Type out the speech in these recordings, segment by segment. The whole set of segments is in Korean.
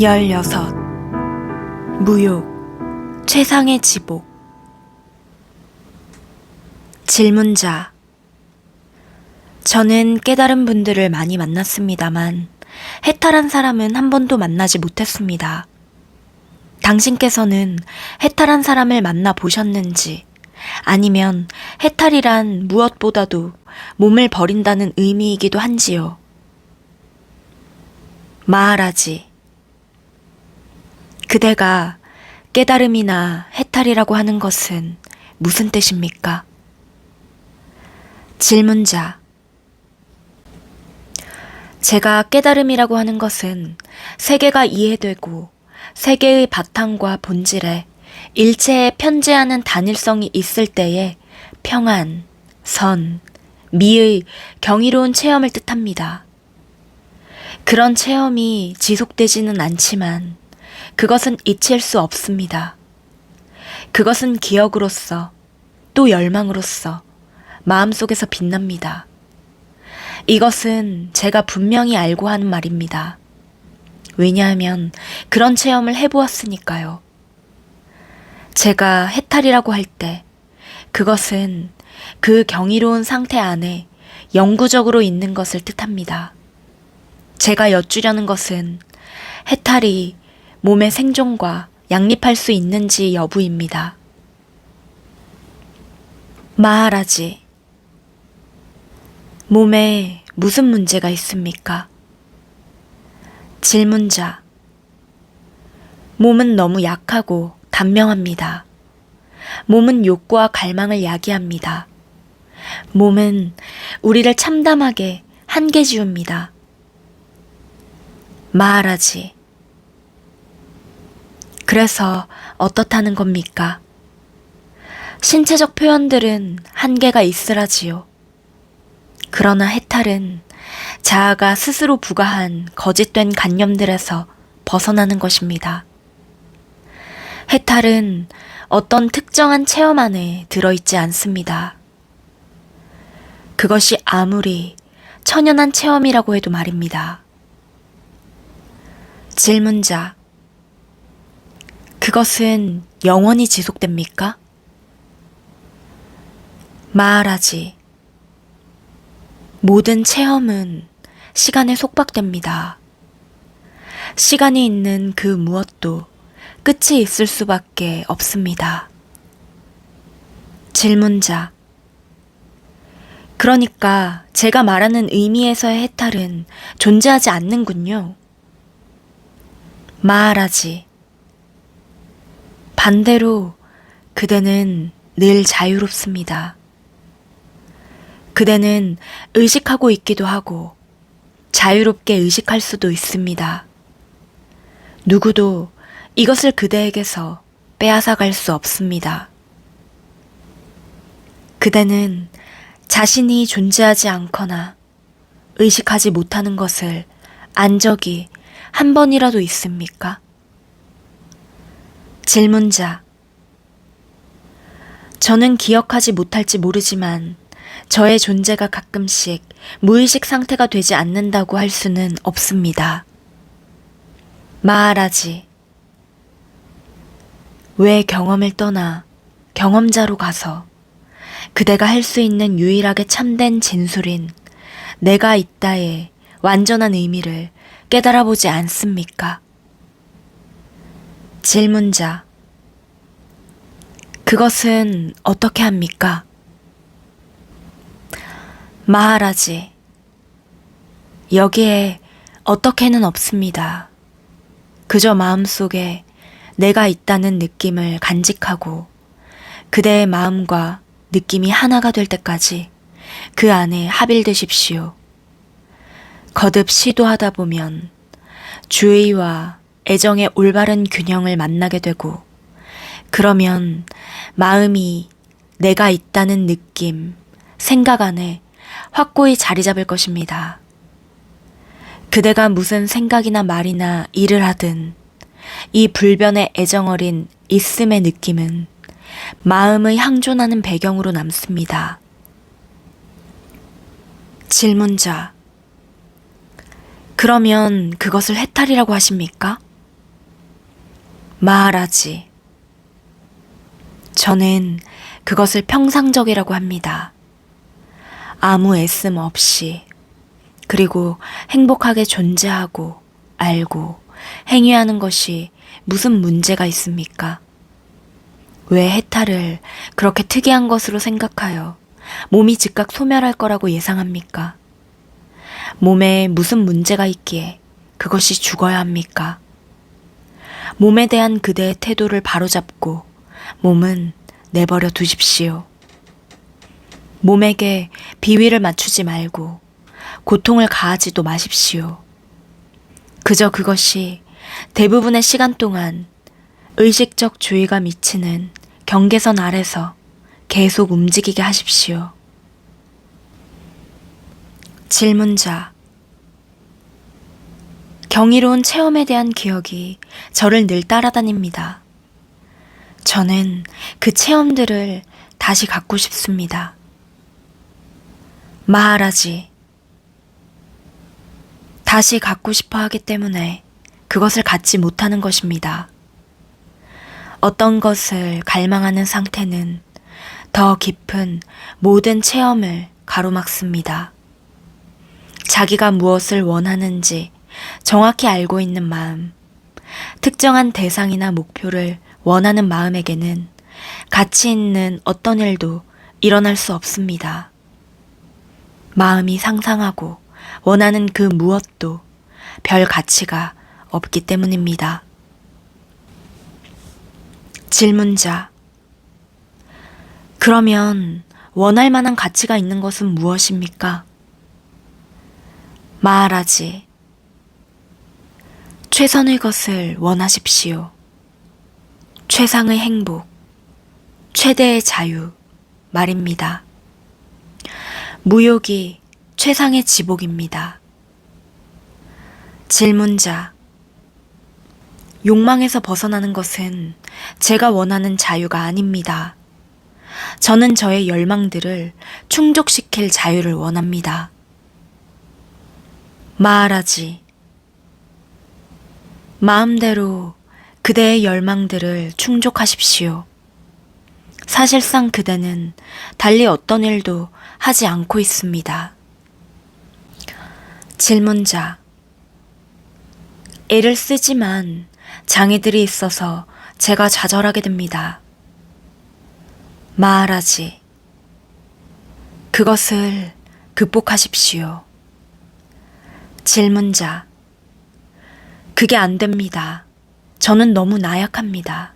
16. 무욕, 최상의 지복. 질문자. 저는 깨달은 분들을 많이 만났습니다만 해탈한 사람은 한 번도 만나지 못했습니다. 당신께서는 해탈한 사람을 만나보셨는지, 아니면 해탈이란 무엇보다도 몸을 버린다는 의미이기도 한지요. 마하라지. 그대가 깨달음이나 해탈이라고 하는 것은 무슨 뜻입니까? 질문자. 제가 깨달음이라고 하는 것은 세계가 이해되고 세계의 바탕과 본질에 일체에 편재하는 단일성이 있을 때의 평안, 선, 미의 경이로운 체험을 뜻합니다. 그런 체험이 지속되지는 않지만 그것은 잊힐 수 없습니다. 그것은 기억으로서 또 열망으로서 마음속에서 빛납니다. 이것은 제가 분명히 알고 하는 말입니다. 왜냐하면 그런 체험을 해보았으니까요. 제가 해탈이라고 할 때 그것은 그 경이로운 상태 안에 영구적으로 있는 것을 뜻합니다. 제가 여쭈려는 것은 해탈이 몸의 생존과 양립할 수 있는지 여부입니다. 마하라지. 몸에 무슨 문제가 있습니까? 질문자. 몸은 너무 약하고 단명합니다. 몸은 욕구와 갈망을 야기합니다. 몸은 우리를 참담하게 한계 지웁니다. 마하라지. 그래서 어떻다는 겁니까? 신체적 표현들은 한계가 있으라지요. 그러나 해탈은 자아가 스스로 부과한 거짓된 관념들에서 벗어나는 것입니다. 해탈은 어떤 특정한 체험 안에 들어있지 않습니다. 그것이 아무리 천연한 체험이라고 해도 말입니다. 질문자. 그것은 영원히 지속됩니까? 마하라지. 모든 체험은 시간에 속박됩니다. 시간이 있는 그 무엇도 끝이 있을 수밖에 없습니다. 질문자. 그러니까 제가 말하는 의미에서의 해탈은 존재하지 않는군요. 마하라지. 반대로 그대는 늘 자유롭습니다. 그대는 의식하고 있기도 하고 자유롭게 의식할 수도 있습니다. 누구도 이것을 그대에게서 빼앗아갈 수 없습니다. 그대는 자신이 존재하지 않거나 의식하지 못하는 것을 안 적이 한 번이라도 있습니까? 질문자. 저는 기억하지 못할지 모르지만 저의 존재가 가끔씩 무의식 상태가 되지 않는다고 할 수는 없습니다. 마하라지. 왜 경험을 떠나 경험자로 가서 그대가 할 수 있는 유일하게 참된 진술인 내가 있다의 완전한 의미를 깨달아 보지 않습니까? 질문자. 그것은 어떻게 합니까? 마하라지. 여기에 어떻게는 없습니다. 그저 마음속에 내가 있다는 느낌을 간직하고 그대의 마음과 느낌이 하나가 될 때까지 그 안에 합일되십시오. 거듭 시도하다 보면 주의와 애정의 올바른 균형을 만나게 되고 그러면 마음이 내가 있다는 느낌, 생각 안에 확고히 자리 잡을 것입니다. 그대가 무슨 생각이나 말이나 일을 하든 이 불변의 애정 어린 있음의 느낌은 마음의 항존하는 배경으로 남습니다. 질문자. 그러면 그것을 해탈이라고 하십니까? 말하지. 저는 그것을 평상적이라고 합니다. 아무 애씀 없이, 그리고 행복하게 존재하고, 알고, 행위하는 것이 무슨 문제가 있습니까? 왜 해탈을 그렇게 특이한 것으로 생각하여 몸이 즉각 소멸할 거라고 예상합니까? 몸에 무슨 문제가 있기에 그것이 죽어야 합니까? 몸에 대한 그대의 태도를 바로잡고 몸은 내버려 두십시오. 몸에게 비위를 맞추지 말고 고통을 가하지도 마십시오. 그저 그것이 대부분의 시간 동안 의식적 주의가 미치는 경계선 아래서 계속 움직이게 하십시오. 질문자. 경이로운 체험에 대한 기억이 저를 늘 따라다닙니다. 저는 그 체험들을 다시 갖고 싶습니다. 마하라지. 다시 갖고 싶어 하기 때문에 그것을 갖지 못하는 것입니다. 어떤 것을 갈망하는 상태는 더 깊은 모든 체험을 가로막습니다. 자기가 무엇을 원하는지 정확히 알고 있는 마음, 특정한 대상이나 목표를 원하는 마음에게는 가치 있는 어떤 일도 일어날 수 없습니다. 마음이 상상하고 원하는 그 무엇도 별 가치가 없기 때문입니다. 질문자. 그러면 원할 만한 가치가 있는 것은 무엇입니까? 마하라지. 최선의 것을 원하십시오. 최상의 행복, 최대의 자유 말입니다. 무욕이 최상의 지복입니다. 질문자. 욕망에서 벗어나는 것은 제가 원하는 자유가 아닙니다. 저는 저의 열망들을 충족시킬 자유를 원합니다. 마하라지. 마음대로 그대의 열망들을 충족하십시오. 사실상 그대는 달리 어떤 일도 하지 않고 있습니다. 질문자. 애를 쓰지만 장애들이 있어서 제가 좌절하게 됩니다. 마하라지. 그것을 극복하십시오. 질문자. 그게 안 됩니다. 저는 너무 나약합니다.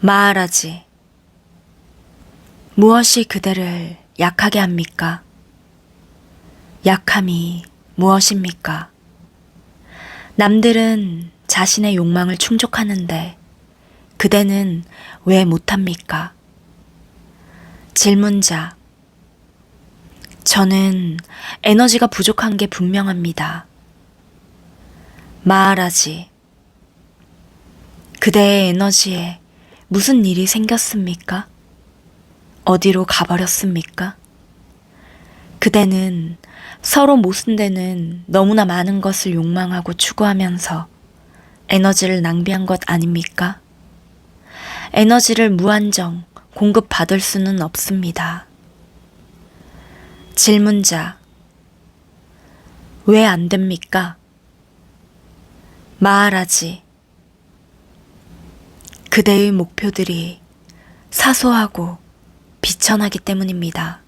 마하라지. 무엇이 그대를 약하게 합니까? 약함이 무엇입니까? 남들은 자신의 욕망을 충족하는데 그대는 왜 못합니까? 질문자. 저는 에너지가 부족한 게 분명합니다. 마하라지. 그대의 에너지에 무슨 일이 생겼습니까? 어디로 가버렸습니까? 그대는 서로 모순되는 너무나 많은 것을 욕망하고 추구하면서 에너지를 낭비한 것 아닙니까? 에너지를 무한정 공급받을 수는 없습니다. 질문자. 왜 안 됩니까? 마하라지. 그대의 목표들이 사소하고 비천하기 때문입니다.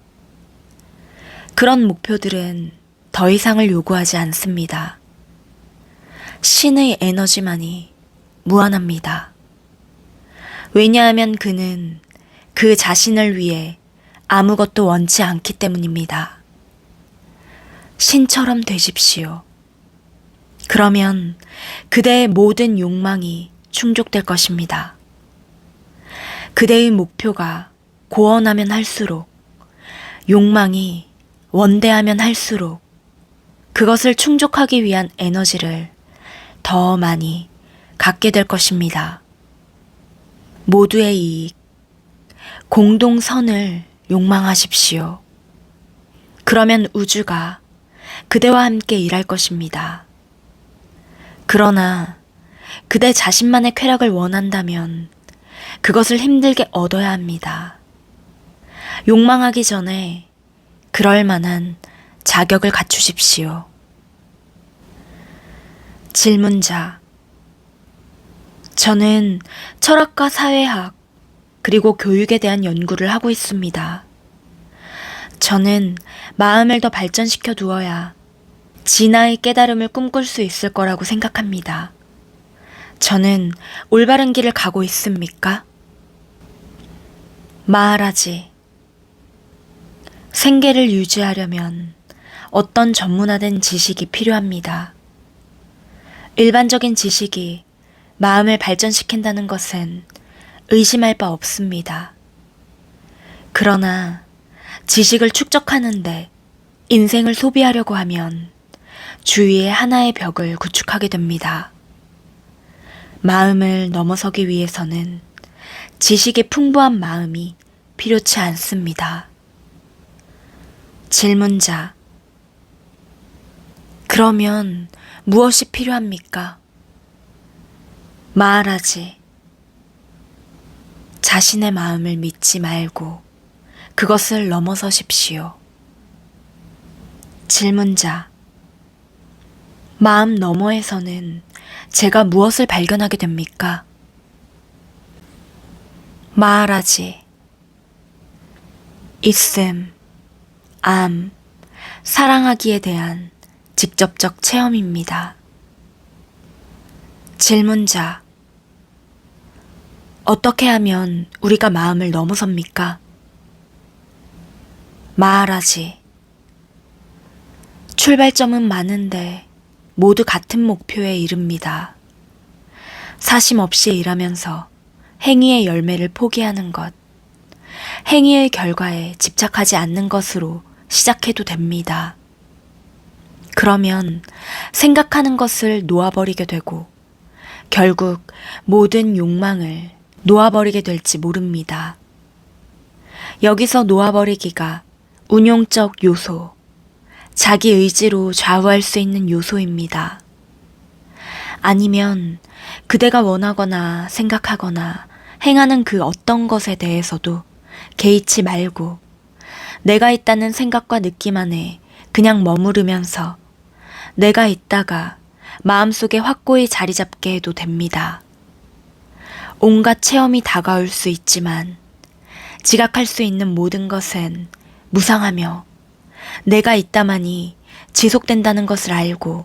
그런 목표들은 더 이상을 요구하지 않습니다. 신의 에너지만이 무한합니다. 왜냐하면 그는 그 자신을 위해 아무것도 원치 않기 때문입니다. 신처럼 되십시오. 그러면 그대의 모든 욕망이 충족될 것입니다. 그대의 목표가 고원하면 할수록, 욕망이 원대하면 할수록 그것을 충족하기 위한 에너지를 더 많이 갖게 될 것입니다. 모두의 이익, 공동선을 욕망하십시오. 그러면 우주가 그대와 함께 일할 것입니다. 그러나 그대 자신만의 쾌락을 원한다면 그것을 힘들게 얻어야 합니다. 욕망하기 전에 그럴 만한 자격을 갖추십시오. 질문자. 저는 철학과 사회학, 그리고 교육에 대한 연구를 하고 있습니다. 저는 마음을 더 발전시켜 두어야 진화의 깨달음을 꿈꿀 수 있을 거라고 생각합니다. 저는 올바른 길을 가고 있습니까? 마하라지. 생계를 유지하려면 어떤 전문화된 지식이 필요합니다. 일반적인 지식이 마음을 발전시킨다는 것은 의심할 바 없습니다. 그러나 지식을 축적하는데 인생을 소비하려고 하면 주위에 하나의 벽을 구축하게 됩니다. 마음을 넘어서기 위해서는 지식이 풍부한 마음이 필요치 않습니다. 질문자. 그러면 무엇이 필요합니까? 마하라지. 자신의 마음을 믿지 말고 그것을 넘어서십시오. 질문자. 마음 너머에서는 제가 무엇을 발견하게 됩니까? 마하라지. 있음, 암, 사랑하기에 대한 직접적 체험입니다. 질문자. 어떻게 하면 우리가 마음을 넘어섭니까? 마하라지. 출발점은 많은데 모두 같은 목표에 이릅니다. 사심 없이 일하면서 행위의 열매를 포기하는 것, 행위의 결과에 집착하지 않는 것으로 시작해도 됩니다. 그러면 생각하는 것을 놓아버리게 되고 결국 모든 욕망을 놓아버리게 될지 모릅니다. 여기서 놓아버리기가 운용적 요소, 자기 의지로 좌우할 수 있는 요소입니다. 아니면 그대가 원하거나 생각하거나 행하는 그 어떤 것에 대해서도 개의치 말고 내가 있다는 생각과 느낌 안에 그냥 머무르면서 내가 있다가 마음속에 확고히 자리 잡게 해도 됩니다. 온갖 체험이 다가올 수 있지만 지각할 수 있는 모든 것은 무상하며 내가 있다만이 지속된다는 것을 알고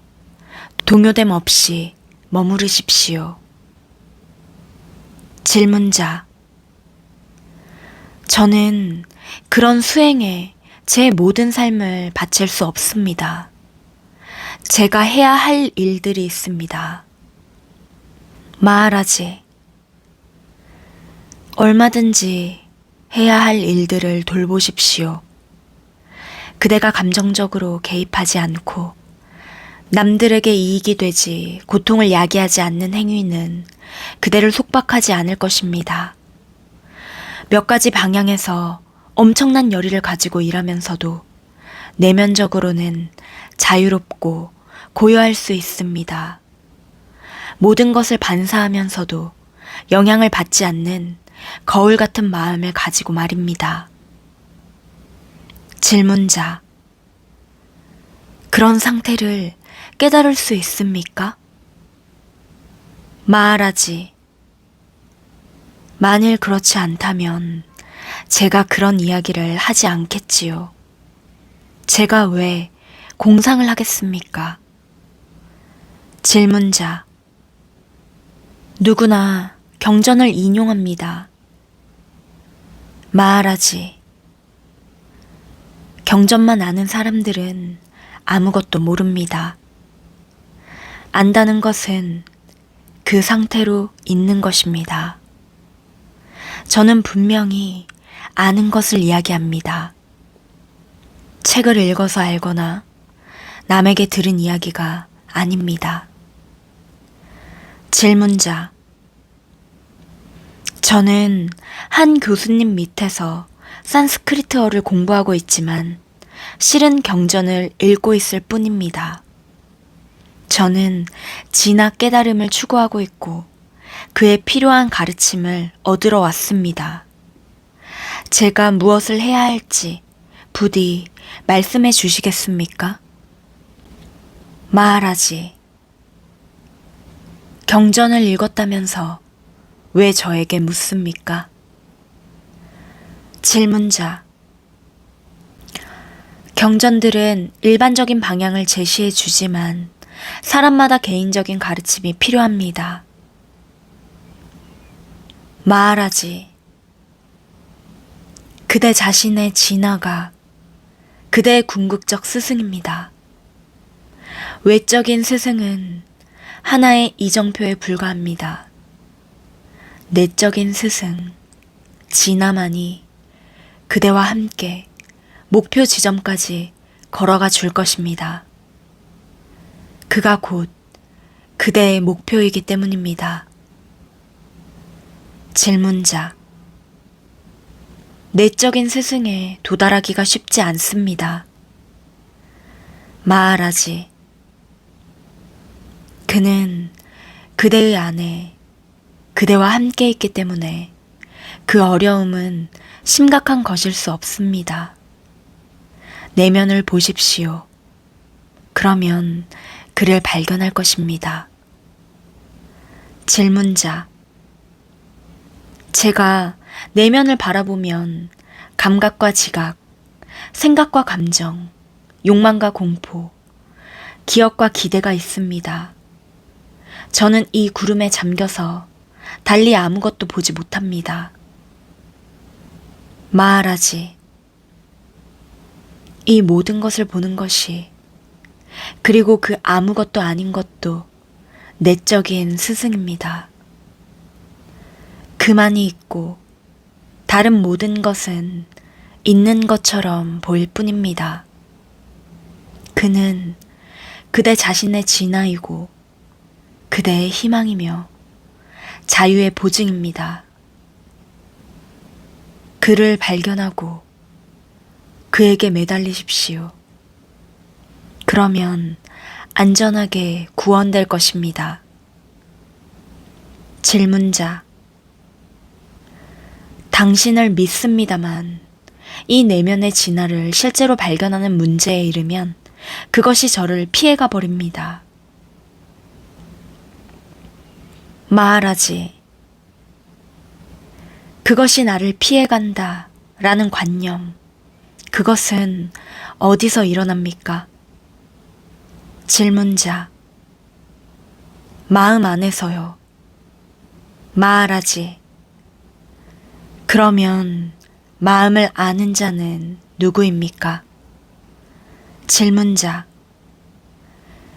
동요됨 없이 머무르십시오. 질문자. 저는 그런 수행에 제 모든 삶을 바칠 수 없습니다. 제가 해야 할 일들이 있습니다. 마하라지. 얼마든지 해야 할 일들을 돌보십시오. 그대가 감정적으로 개입하지 않고 남들에게 이익이 되지 고통을 야기하지 않는 행위는 그대를 속박하지 않을 것입니다. 몇 가지 방향에서 엄청난 열의를 가지고 일하면서도 내면적으로는 자유롭고 고요할 수 있습니다. 모든 것을 반사하면서도 영향을 받지 않는 거울 같은 마음을 가지고 말입니다. 질문자. 그런 상태를 깨달을 수 있습니까? 마하라지. 만일 그렇지 않다면 제가 그런 이야기를 하지 않겠지요. 제가 왜 공상을 하겠습니까? 질문자. 누구나 경전을 인용합니다. 마하라지. 경전만 아는 사람들은 아무것도 모릅니다. 안다는 것은 그 상태로 있는 것입니다. 저는 분명히 아는 것을 이야기합니다. 책을 읽어서 알거나 남에게 들은 이야기가 아닙니다. 질문자. 저는 한 교수님 밑에서 산스크리트어를 공부하고 있지만 실은 경전을 읽고 있을 뿐입니다. 저는 진화 깨달음을 추구하고 있고 그에 필요한 가르침을 얻으러 왔습니다. 제가 무엇을 해야 할지 부디 말씀해 주시겠습니까? 마하라지, 경전을 읽었다면서 왜 저에게 묻습니까? 질문자, 경전들은 일반적인 방향을 제시해 주지만 사람마다 개인적인 가르침이 필요합니다. 마하라지, 그대 자신의 진화가 그대의 궁극적 스승입니다. 외적인 스승은 하나의 이정표에 불과합니다. 내적인 스승, 진화만이 그대와 함께 목표 지점까지 걸어가 줄 것입니다. 그가 곧 그대의 목표이기 때문입니다. 질문자, 내적인 스승에 도달하기가 쉽지 않습니다. 마하라지, 그는 그대의 안에 그대와 함께 있기 때문에 그 어려움은 심각한 것일 수 없습니다. 내면을 보십시오. 그러면 그를 발견할 것입니다. 질문자, 제가 내면을 바라보면 감각과 지각, 생각과 감정, 욕망과 공포, 기억과 기대가 있습니다. 저는 이 구름에 잠겨서 달리 아무것도 보지 못합니다. 마하라지, 이 모든 것을 보는 것이, 그리고 그 아무것도 아닌 것도 내적인 스승입니다. 그만이 있고 다른 모든 것은 있는 것처럼 보일 뿐입니다. 그는 그대 자신의 진화이고 그대의 희망이며 자유의 보증입니다. 그를 발견하고 그에게 매달리십시오. 그러면 안전하게 구원될 것입니다. 질문자, 당신을 믿습니다만 이 내면의 진화를 실제로 발견하는 문제에 이르면 그것이 저를 피해가 버립니다. 마하라지, 그것이 나를 피해간다 라는 관념, 그것은 어디서 일어납니까? 질문자, 마음 안에서요. 마하라지, 그러면 마음을 아는 자는 누구입니까? 질문자,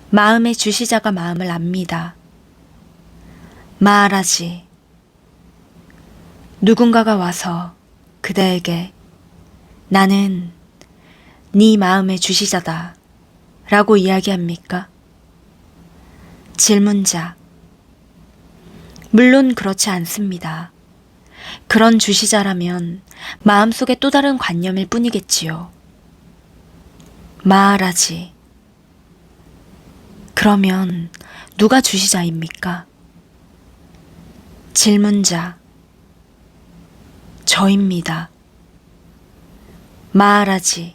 마음의 주시자가 마음을 압니다. 마하라지, 누군가가 와서 그대에게 나는 네 마음의 주시자다 라고 이야기합니까? 질문자, 물론 그렇지 않습니다. 그런 주시자라면 마음속의 또 다른 관념일 뿐이겠지요. 마하라지, 그러면 누가 주시자입니까? 질문자, 저입니다. 마하라지,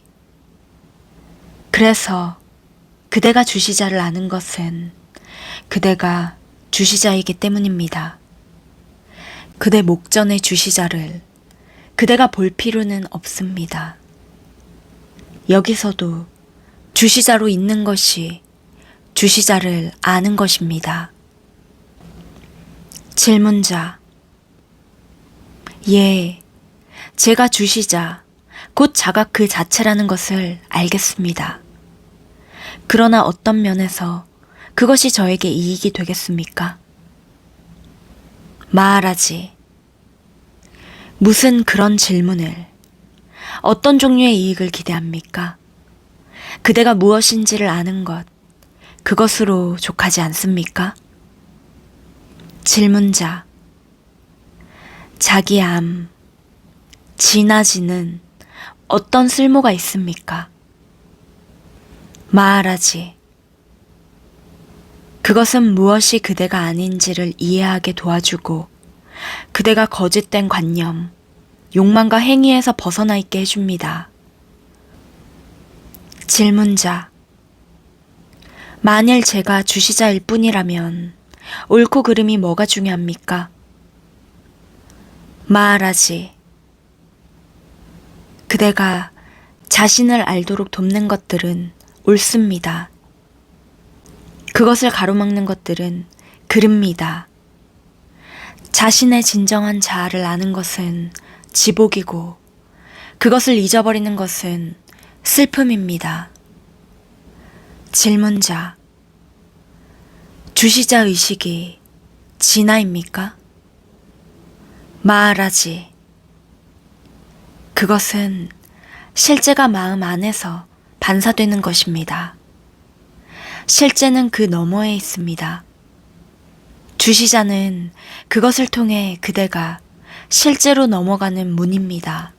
그래서 그대가 주시자를 아는 것은 그대가 주시자이기 때문입니다. 그대 목전의 주시자를 그대가 볼 필요는 없습니다. 여기서도 주시자로 있는 것이 주시자를 아는 것입니다. 질문자, 예, 제가 주시자, 곧 자각 그 자체라는 것을 알겠습니다. 그러나 어떤 면에서 그것이 저에게 이익이 되겠습니까? 마하라지, 무슨 그런 질문을, 어떤 종류의 이익을 기대합니까? 그대가 무엇인지를 아는 것, 그것으로 족하지 않습니까? 질문자, 자기 암, 진아지는 어떤 쓸모가 있습니까? 마하라지, 그것은 무엇이 그대가 아닌지를 이해하게 도와주고 그대가 거짓된 관념, 욕망과 행위에서 벗어나 있게 해줍니다. 질문자. 만일 제가 주시자일 뿐이라면 옳고 그름이 뭐가 중요합니까? 마하라지. 그대가 자신을 알도록 돕는 것들은 옳습니다. 그것을 가로막는 것들은 그릅니다. 자신의 진정한 자아를 아는 것은 지복이고 그것을 잊어버리는 것은 슬픔입니다. 질문자. 주시자 의식이 진화입니까? 마하라지. 그것은 실제가 마음 안에서 반사되는 것입니다. 실제는 그 너머에 있습니다. 주시자는 그것을 통해 그대가 실제로 넘어가는 문입니다.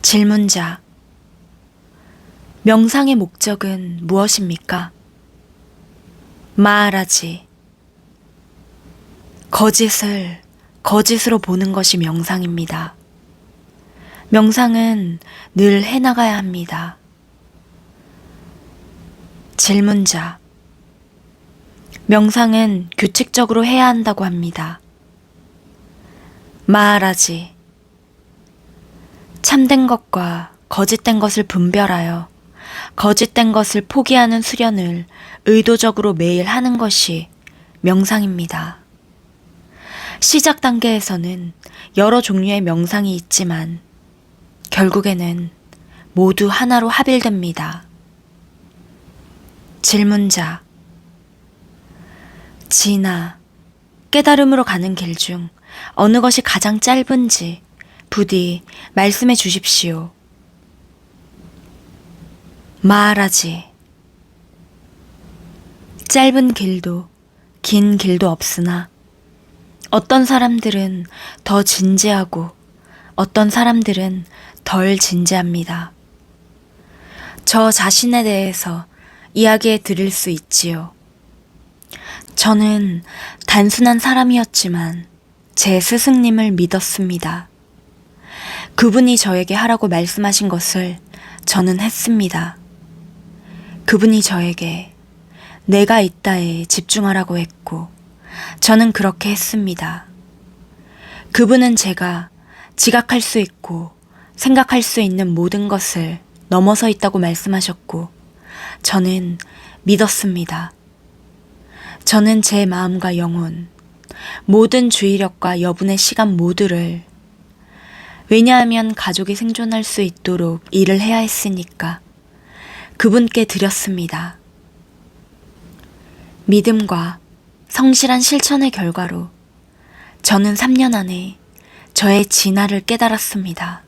질문자. 명상의 목적은 무엇입니까? 마하라지. 거짓을 거짓으로 보는 것이 명상입니다. 명상은 늘 해나가야 합니다. 질문자. 명상은 규칙적으로 해야 한다고 합니다. 마하라지. 참된 것과 거짓된 것을 분별하여 거짓된 것을 포기하는 수련을 의도적으로 매일 하는 것이 명상입니다. 시작 단계에서는 여러 종류의 명상이 있지만 결국에는 모두 하나로 합일됩니다. 질문자. 진화, 깨달음으로 가는 길 중 어느 것이 가장 짧은지 부디 말씀해 주십시오. 마하라지. 짧은 길도 긴 길도 없으나 어떤 사람들은 더 진지하고 어떤 사람들은 덜 진지합니다. 저 자신에 대해서 이야기해 드릴 수 있지요. 저는 단순한 사람이었지만 제 스승님을 믿었습니다. 그분이 저에게 하라고 말씀하신 것을 저는 했습니다. 그분이 저에게 내가 있다에 집중하라고 했고 저는 그렇게 했습니다. 그분은 제가 지각할 수 있고 생각할 수 있는 모든 것을 넘어서 있다고 말씀하셨고 저는 믿었습니다. 저는 제 마음과 영혼, 모든 주의력과 여분의 시간 모두를 왜냐하면 가족이 생존할 수 있도록 일을 해야 했으니까 그분께 드렸습니다. 믿음과 성실한 실천의 결과로 저는 3년 안에 저의 진화를 깨달았습니다.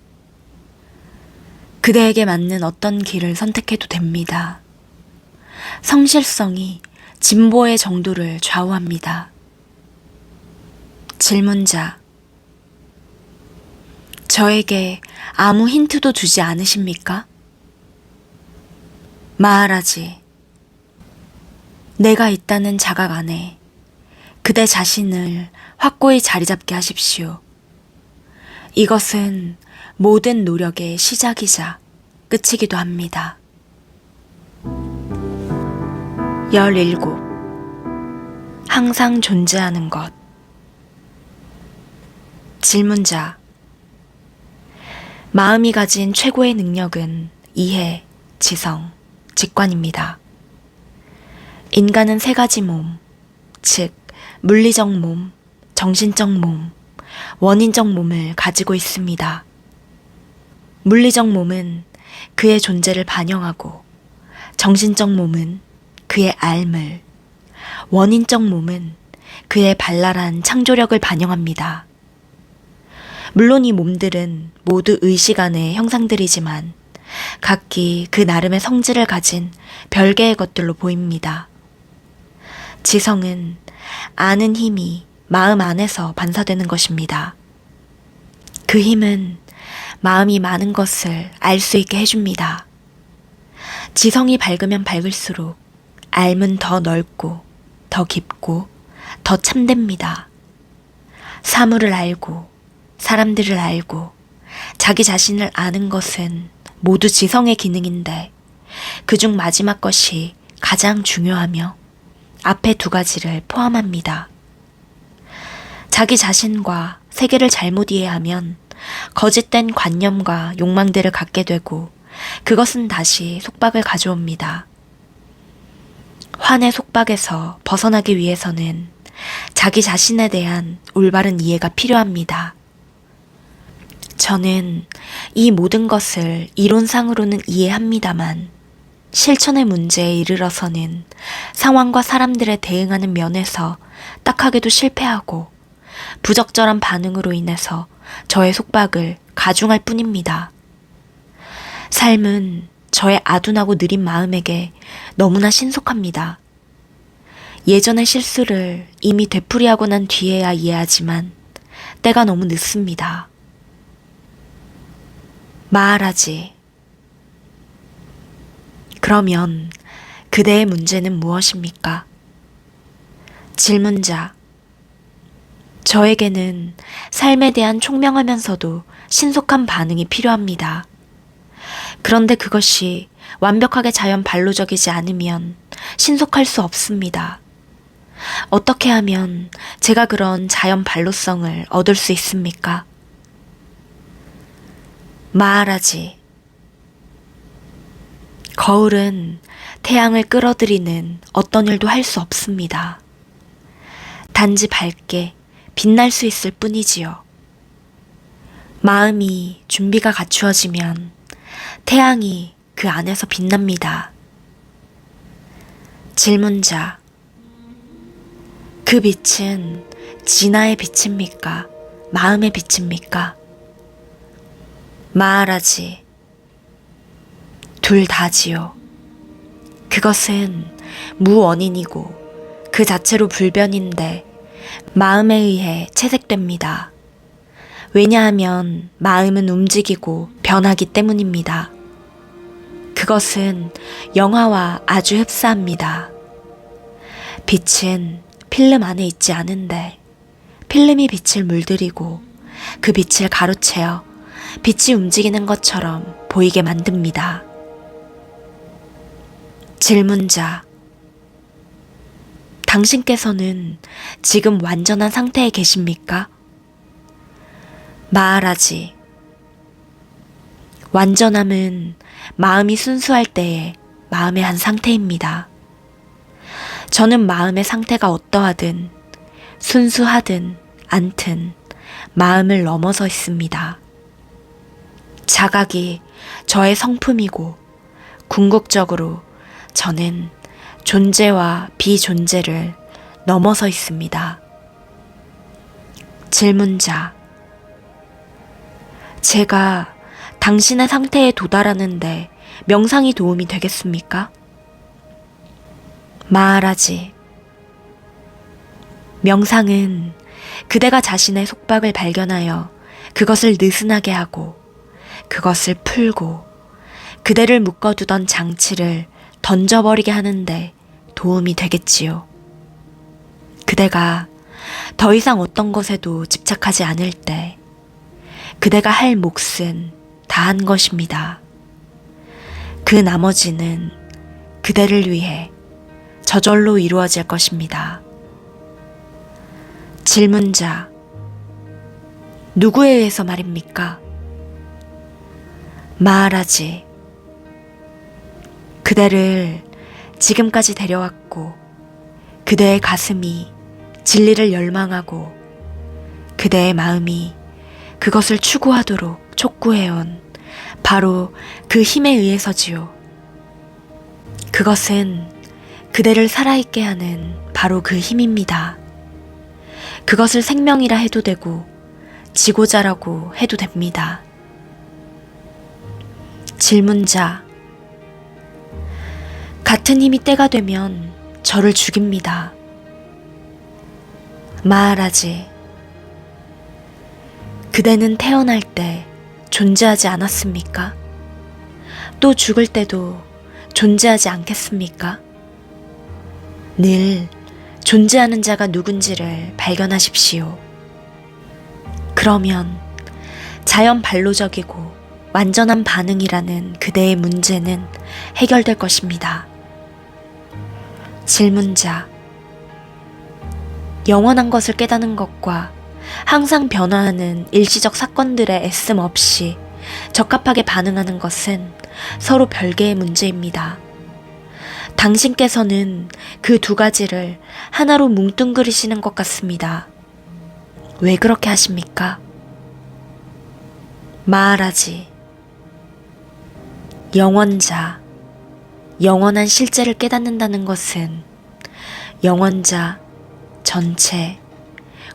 그대에게 맞는 어떤 길을 선택해도 됩니다. 성실성이 진보의 정도를 좌우합니다. 질문자. 저에게 아무 힌트도 주지 않으십니까? 마하라지. 내가 있다는 자각 안에 그대 자신을 확고히 자리 잡게 하십시오. 이것은 모든 노력의 시작이자 끝이기도 합니다. 17. 항상 존재하는 것. 질문자. 마음이 가진 최고의 능력은 이해, 지성, 직관입니다. 인간은 3가지 몸, 즉 물리적 몸, 정신적 몸, 원인적 몸을 가지고 있습니다. 물리적 몸은 그의 존재를 반영하고 정신적 몸은 그의 삶을, 원인적 몸은 그의 발랄한 창조력을 반영합니다. 물론 이 몸들은 모두 의식 안의 형상들이지만 각기 그 나름의 성질을 가진 별개의 것들로 보입니다. 지성은 아는 힘이 마음 안에서 반사되는 것입니다. 그 힘은 마음이 많은 것을 알 수 있게 해줍니다. 지성이 밝으면 밝을수록 알면 더 넓고, 더 깊고, 더 참됩니다. 사물을 알고, 사람들을 알고, 자기 자신을 아는 것은 모두 지성의 기능인데, 그중 마지막 것이 가장 중요하며, 앞에 두 가지를 포함합니다. 자기 자신과 세계를 잘못 이해하면 거짓된 관념과 욕망들을 갖게 되고 그것은 다시 속박을 가져옵니다. 환의 속박에서 벗어나기 위해서는 자기 자신에 대한 올바른 이해가 필요합니다. 저는 이 모든 것을 이론상으로는 이해합니다만 실천의 문제에 이르러서는 상황과 사람들에 대응하는 면에서 딱하게도 실패하고 부적절한 반응으로 인해서 저의 속박을 가중할 뿐입니다. 삶은 저의 아둔하고 느린 마음에게 너무나 신속합니다. 예전의 실수를 이미 되풀이하고 난 뒤에야 이해하지만 때가 너무 늦습니다. 말하지. 그러면 그대의 문제는 무엇입니까? 질문자. 저에게는 삶에 대한 총명하면서도 신속한 반응이 필요합니다. 그런데 그것이 완벽하게 자연 반로적이지 않으면 신속할 수 없습니다. 어떻게 하면 제가 그런 자연 반로성을 얻을 수 있습니까? 말하지. 거울은 태양을 끌어들이는 어떤 일도 할 수 없습니다. 단지 밝게 빛날 수 있을 뿐이지요. 마음이 준비가 갖추어지면 태양이 그 안에서 빛납니다. 질문자. 그 빛은 진화의 빛입니까? 마음의 빛입니까? 말하지. 둘 다지요. 그것은 무원인이고 그 자체로 불변인데 마음에 의해 채색됩니다. 왜냐하면 마음은 움직이고 변하기 때문입니다. 그것은 영화와 아주 흡사합니다. 빛은 필름 안에 있지 않은데 필름이 빛을 물들이고 그 빛을 가로채어 빛이 움직이는 것처럼 보이게 만듭니다. 질문자. 당신께서는 지금 완전한 상태에 계십니까? 말하지. 완전함은 마음이 순수할 때의 마음의 한 상태입니다. 저는 마음의 상태가 어떠하든 순수하든 않든 마음을 넘어서 있습니다. 자각이 저의 성품이고 궁극적으로 저는 존재와 비존재를 넘어서 있습니다. 질문자. 제가 당신의 상태에 도달하는데 명상이 도움이 되겠습니까? 말하지. 명상은 그대가 자신의 속박을 발견하여 그것을 느슨하게 하고 그것을 풀고 그대를 묶어두던 장치를 던져버리게 하는데 도움이 되겠지요. 그대가 더 이상 어떤 것에도 집착하지 않을 때 그대가 할 몫은 다 한 것입니다. 그 나머지는 그대를 위해 저절로 이루어질 것입니다. 질문자. 누구에 의해서 말입니까? 말하지. 그대를 지금까지 데려왔고 그대의 가슴이 진리를 열망하고 그대의 마음이 그것을 추구하도록 촉구해온 바로 그 힘에 의해서지요. 그것은 그대를 살아있게 하는 바로 그 힘입니다. 그것을 생명이라 해도 되고 지고자라고 해도 됩니다. 질문자. 같은 힘이 때가 되면 저를 죽입니다. 말하지. 그대는 태어날 때 존재하지 않았습니까? 또 죽을 때도 존재하지 않겠습니까? 늘 존재하는 자가 누군지를 발견하십시오. 그러면 자연 반로적이고 완전한 반응이라는 그대의 문제는 해결될 것입니다. 질문자. 영원한 것을 깨닫는 것과 항상 변화하는 일시적 사건들의 애씀 없이 적합하게 반응하는 것은 서로 별개의 문제입니다. 당신께서는 그 두 가지를 하나로 뭉뚱그리시는 것 같습니다. 왜 그렇게 하십니까? 마하라지. 영원자, 영원한 실제를 깨닫는다는 것은 영원자 전체,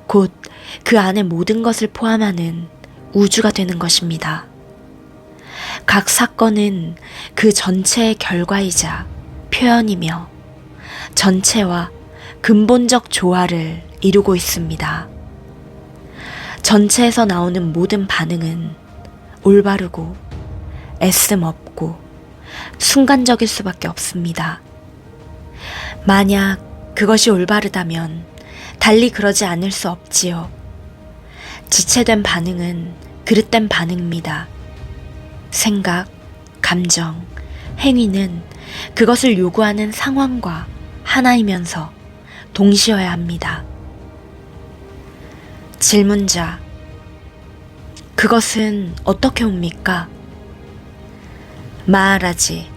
곧 그 안에 모든 것을 포함하는 우주가 되는 것입니다. 각 사건은 그 전체의 결과이자 표현이며 전체와 근본적 조화를 이루고 있습니다. 전체에서 나오는 모든 반응은 올바르고 애씀 없고 순간적일 수밖에 없습니다. 만약 그것이 올바르다면 달리 그러지 않을 수 없지요. 지체된 반응은 그릇된 반응입니다. 생각, 감정, 행위는 그것을 요구하는 상황과 하나이면서 동시여야 합니다. 질문자. 그것은 어떻게 옵니까? 마하라지.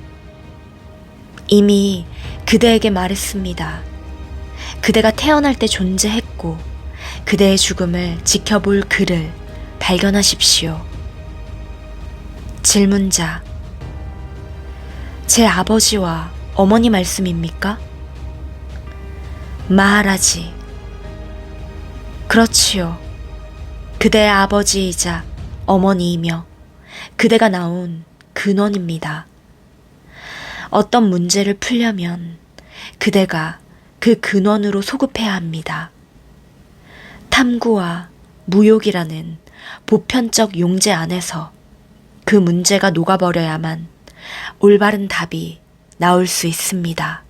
이미 그대에게 말했습니다. 그대가 태어날 때 존재했고 그대의 죽음을 지켜볼 그를 발견하십시오. 질문자. 제 아버지와 어머니 말씀입니까? 마하라지. 그렇지요. 그대의 아버지이자 어머니이며 그대가 나온 근원입니다. 어떤 문제를 풀려면 그대가 그 근원으로 소급해야 합니다. 탐구와 무욕이라는 보편적 용제 안에서 그 문제가 녹아버려야만 올바른 답이 나올 수 있습니다.